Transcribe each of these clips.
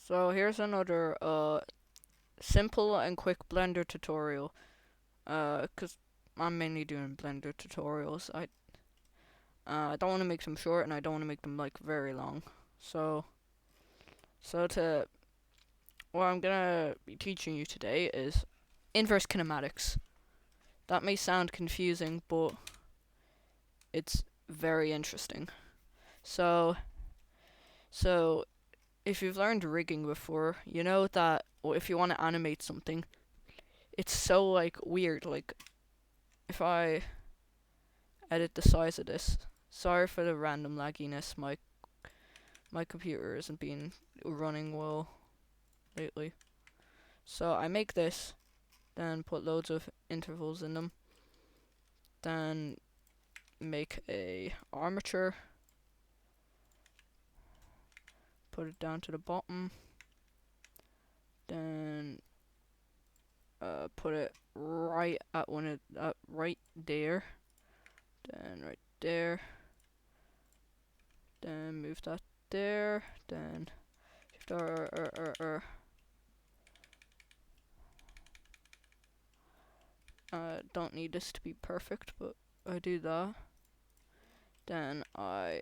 So here's another simple and quick Blender tutorial. 'Cause I'm mainly doing Blender tutorials. I don't want to make them short and I don't want to make them like very long. So so to what I'm gonna be teaching you today is inverse kinematics. That may sound confusing, but it's very interesting. So so if you've learned rigging before, you know that if you want to animate something, it's so like weird. Like if I edit the size of this, sorry for the random lagginess. My computer isn't been running well lately. So I make this, then put loads of intervals in them, then make a armature, put it down to the bottom, then put it right at right there, then right there, then move that there, then shift don't need this to be perfect, but I do that. Then I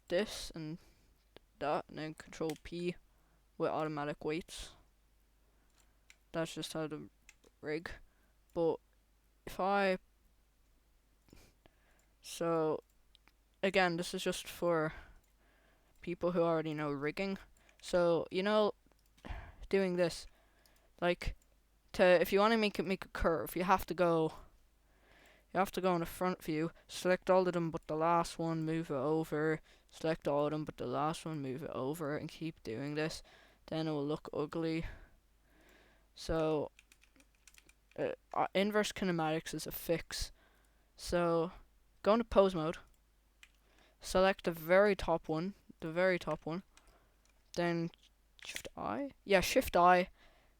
this and that, and then Control P with automatic weights. That's just how to rig. But if I so again, this is just for people who already know rigging. So you know, doing this, like if you want to make a curve, you have to go in the front view, select all of them but the last one, move it over, select all of them but the last one, move it over, and keep doing this. Then it will look ugly. So inverse kinematics is a fix. So go into pose mode, select the very top one, then shift I. Yeah, shift I.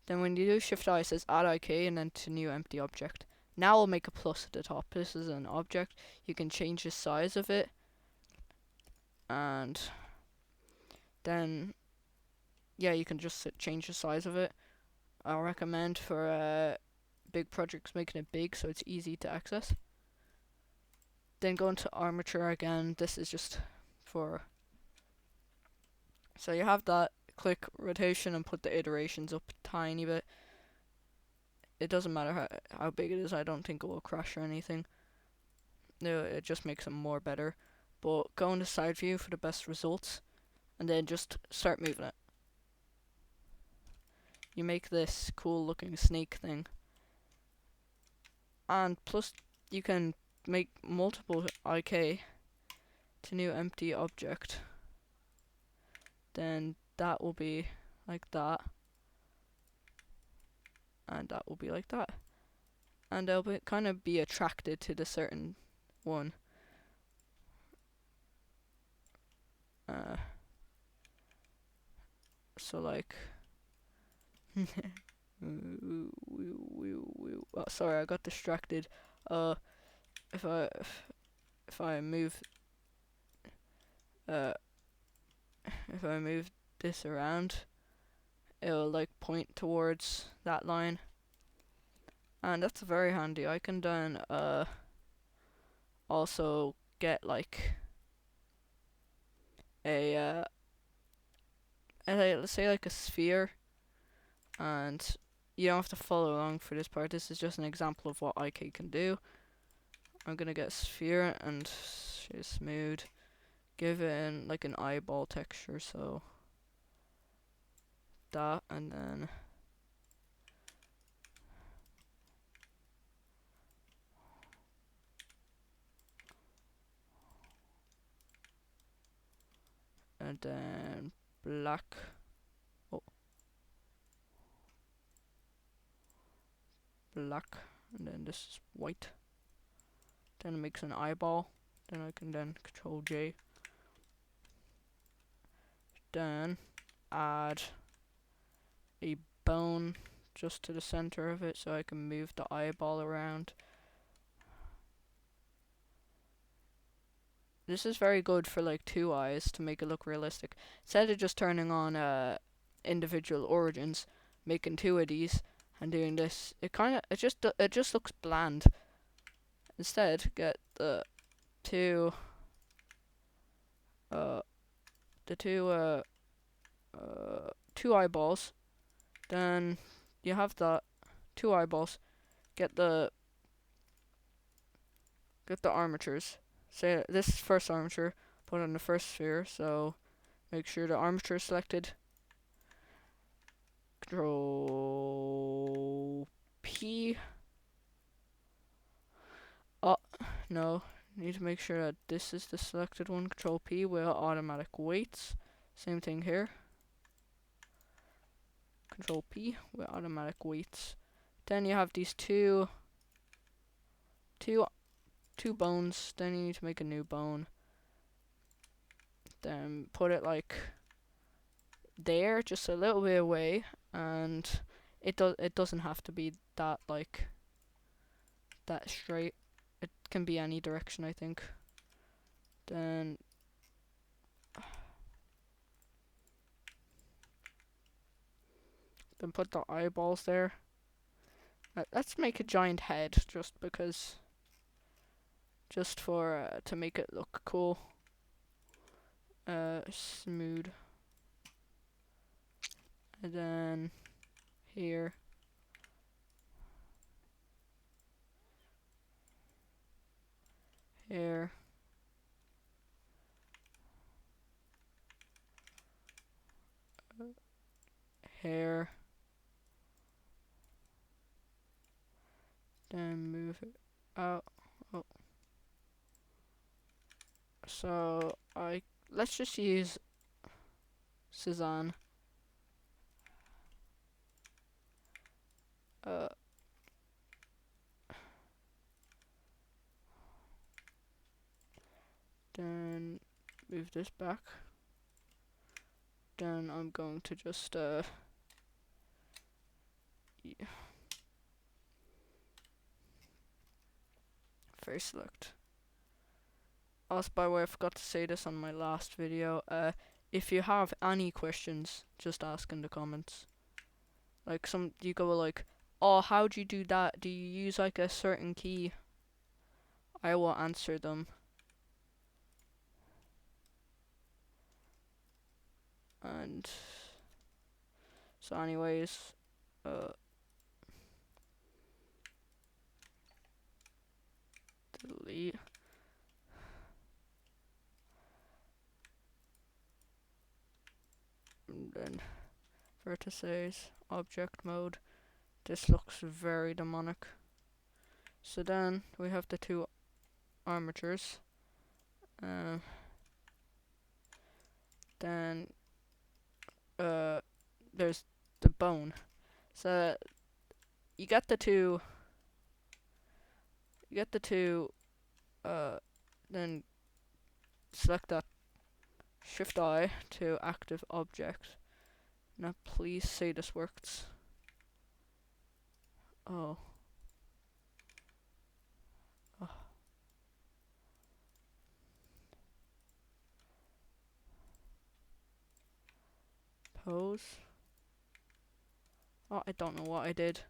Then when you do shift I, it says add IK and then to new empty object. Now we'll make a plus at the top. This is an object. You can change the size of it, and then yeah, you can just change the size of it. I recommend for big projects making it big so it's easy to access. Then go into armature again. This is just for, so you have that. Click rotation and put the iterations up a tiny bit. It doesn't matter how big it is. I don't think it will crash or anything. No, it just makes them more better. But go into side view for the best results, and then just start moving it. You make this cool looking snake thing, and plus you can make multiple IK to new empty object. Then that will be like that, and that will be like that, and they'll kind of be attracted to the certain one. So like oh, sorry, I got distracted. If I move uh if I move this around, it'll like point towards that line, and that's very handy. I can then also get like a let's say like a sphere, and you don't have to follow along for this part. This is just an example of what IK can do. I'm gonna get a sphere and smooth, give it like an eyeball texture, so that, and then black. Oh, black, and then this is white. Then it makes an eyeball. Then I can then Control J. Then add a bone just to the center of it so I can move the eyeball around. this is very good for like two eyes to make it look realistic. Instead of just turning on individual origins, making two of these and doing this, it just looks bland. Instead, get two uh the two eyeballs. Then you have that two eyeballs. Get the armatures. Say this first armature, put on the first sphere. So make sure the armature is selected. Control P. Oh no, need to make sure that this is the selected one. Control P with automatic weights. Same thing here. Control P with automatic weights. Then you have these two bones. Then you need to make a new bone. Then put it like there, just a little bit away, and it doesn't have to be that like that straight. It can be any direction, I think. Then put the eyeballs there. Let's make a giant head just because, just for to make it look cool. Smooth. And then here. Here. Here. Then move it out. Oh. So let's just use Cezanne. Then move this back. Then I'm going to just face select. Also, by the way, I forgot to say this on my last video. If you have any questions, just ask in the comments. Like you go like, oh, how'd you do that? Do you use like a certain key? I will answer them. And so anyways, delete. And then vertices, object mode. This looks very demonic. So then we have the two armatures. Then there's the bone. So you get the two. Then select that Shift I to active object. Now please say this works. Oh. Pose. Oh, I don't know what I did.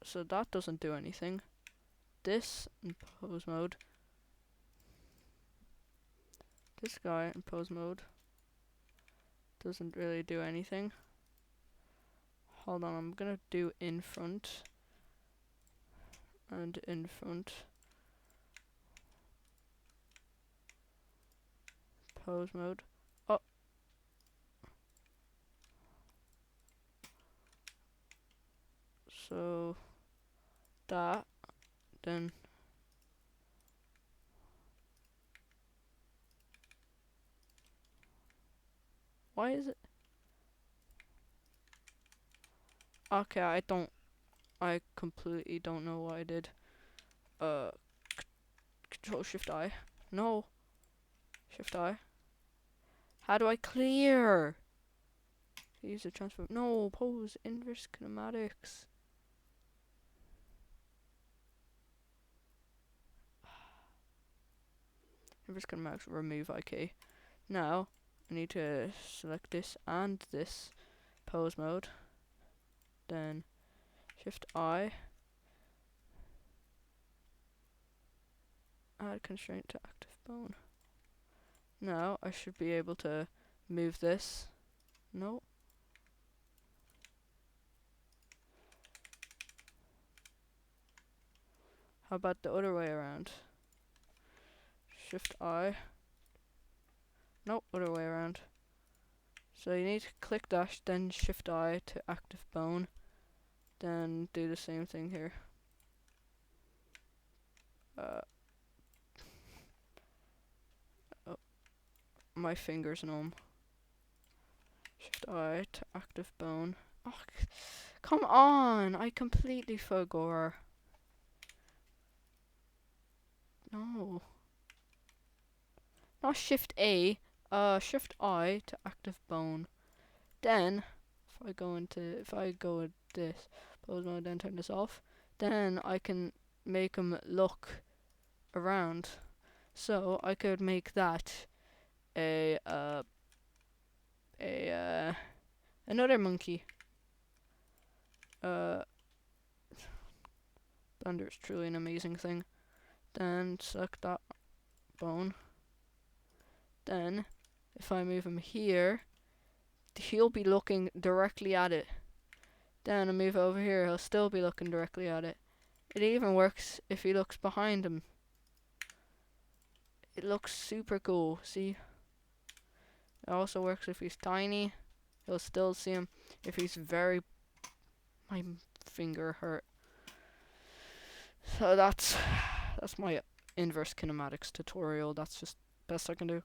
So that doesn't do anything. This in pose mode. This guy in pose mode doesn't really do anything. Hold on, I'm gonna do in front and in front. Pose mode. Oh. So that, then why is it? Okay, I completely don't know what I did. Control Shift I. No. Shift I. How do I clear? Use a transform. No, pose inverse kinematics. Inverse kinematics. Remove IK. Now I need to select this and this pose mode. Then Shift I. Add constraint to active bone. Now I should be able to move this. No. How about the other way around? Shift I. Nope, other way around. So you need to click dash, then Shift I to active bone. Then do the same thing here. Oh, my finger's numb. Shift I to active bone. Oh, come on! I completely forgot. No. Not Shift A. Shift I to active bone. Then, if I go with this pose mode, then turn this off, then I can make him look around. So I could make that another monkey. Blender is truly an amazing thing. Then select that bone. Then, if I move him here, he'll be looking directly at it. Then I move over here, he'll still be looking directly at it. It even works if he looks behind him. It looks super cool, see? It also works if he's tiny. You'll still see him. If he's very... My finger hurt. So that's my inverse kinematics tutorial. That's just best I can do.